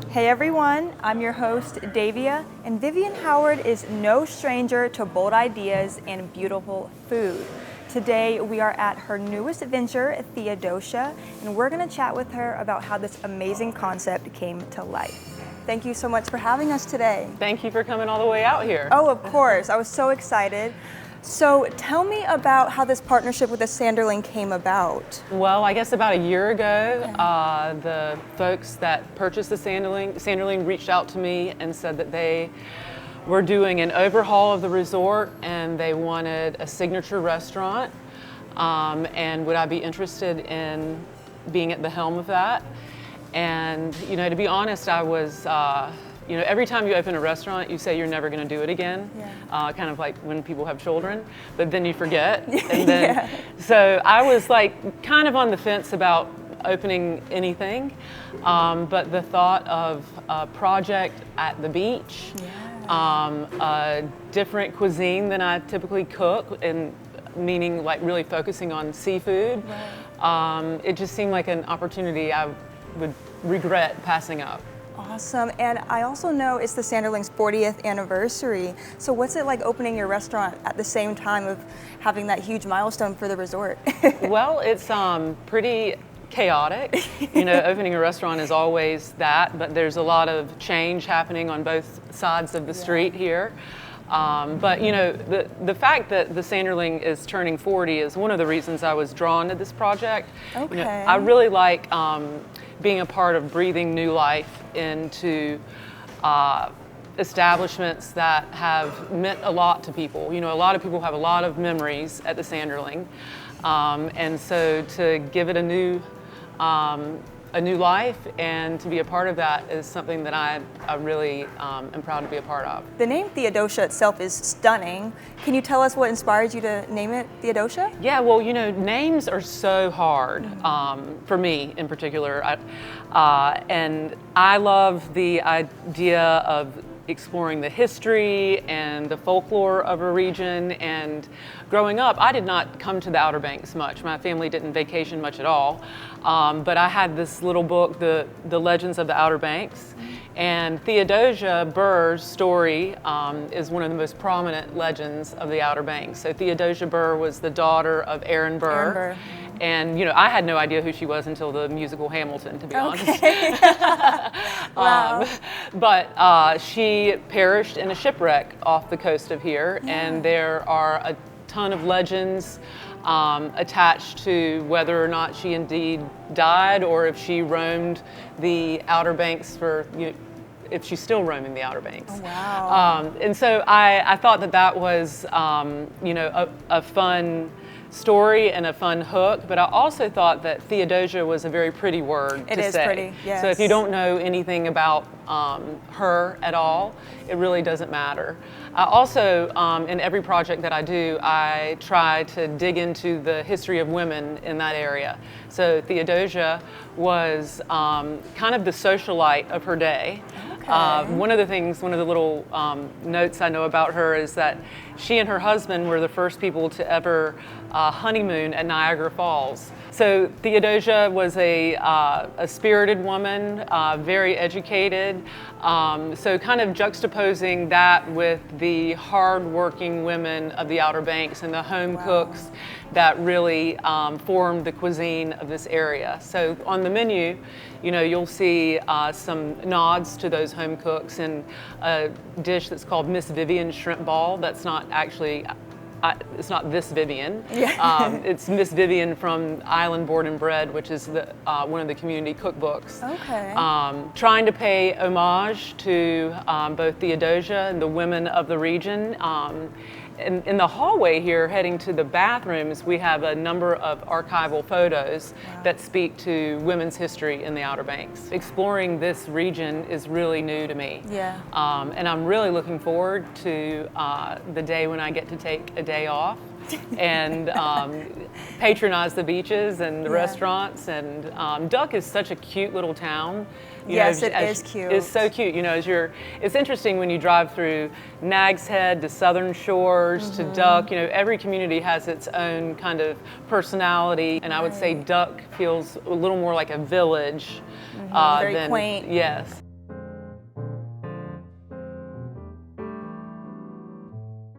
Hey everyone, I'm your host Davia, and Vivian Howard is no stranger to bold ideas and beautiful food. Today we are at her newest venture, Theodosia, and we're going to chat with her about how this amazing concept came to life. Thank you so much for having us today. Thank you for coming all the way out here. Oh, of course. I was so excited. So tell me about how this partnership with the Sanderling came about. Well, I guess about a year ago, the folks that purchased the Sanderling reached out to me and said that they were doing an overhaul of the resort and they wanted a signature restaurant, and would I be interested in being at the helm of that? And to be honest, I was every time you open a restaurant, you say you're never going to do it again, kind of like when people have children, but then you forget. And then, So I was like kind of on the fence about opening anything, but the thought of a project at the beach, a different cuisine than I typically cook, and meaning like really focusing on seafood, it just seemed like an opportunity I would regret passing up. Awesome. And I also know it's the Sanderling's 40th anniversary. So what's it like opening your restaurant at the same time of having that huge milestone for the resort? Well, it's pretty chaotic. Opening a restaurant is always that, but there's a lot of change happening on both sides of the street here. But the fact that the Sanderling is turning 40 is one of the reasons I was drawn to this project. Okay. I really like being a part of breathing new life into establishments that have meant a lot to people. A lot of people have a lot of memories at the Sanderling, and so to give it a new life and to be a part of that is something that I really am proud to be a part of. The name Theodosia itself is stunning. Can you tell us what inspired you to name it Theodosia? Yeah, well, names are so hard for me in particular. And I love the idea of exploring the history and the folklore of a region. And growing up, I did not come to the Outer Banks much. My family didn't vacation much at all. But I had this little book, The Legends of the Outer Banks. And Theodosia Burr's story is one of the most prominent legends of the Outer Banks. So Theodosia Burr was the daughter of Aaron Burr. And I had no idea who she was until the musical Hamilton, to be honest. Wow. But she perished in a shipwreck off the coast of here, and there are a ton of legends attached to whether or not she indeed died or if she roamed the Outer Banks if she's still roaming the Outer Banks. Oh, wow. And so I thought that was a fun story and a fun hook, but I also thought that Theodosia was a very pretty word to say. It is pretty, yes. So if you don't know anything about her at all, it really doesn't matter. I also, in every project that I do, I try to dig into the history of women in that area. So Theodosia was kind of the socialite of her day. One of the little notes I know about her is that she and her husband were the first people to ever honeymoon at Niagara Falls. So Theodosia was a spirited woman, very educated, so kind of juxtaposing that with the hard-working women of the Outer Banks and the home cooks that really formed the cuisine of this area. So on the menu, you'll see some nods to those home cooks in a dish that's called Miss Vivian Shrimp Ball. That's not actually, it's not this Vivian. It's Miss Vivian from Island Board and Bread, which is one of the community cookbooks. Okay. Trying to pay homage to both Theodosia and the women of the region. In the hallway here, heading to the bathrooms, we have a number of archival photos that speak to women's history in the Outer Banks. Exploring this region is really new to me. And I'm really looking forward to the day when I get to take a day off and patronize the beaches and the restaurants. And Duck is such a cute little town. Yes, it is cute. It's so cute. It's interesting when you drive through Nags Head to Southern Shores to Duck. Every community has its own kind of personality, and I would say Duck feels a little more like a village very quaint. Yes.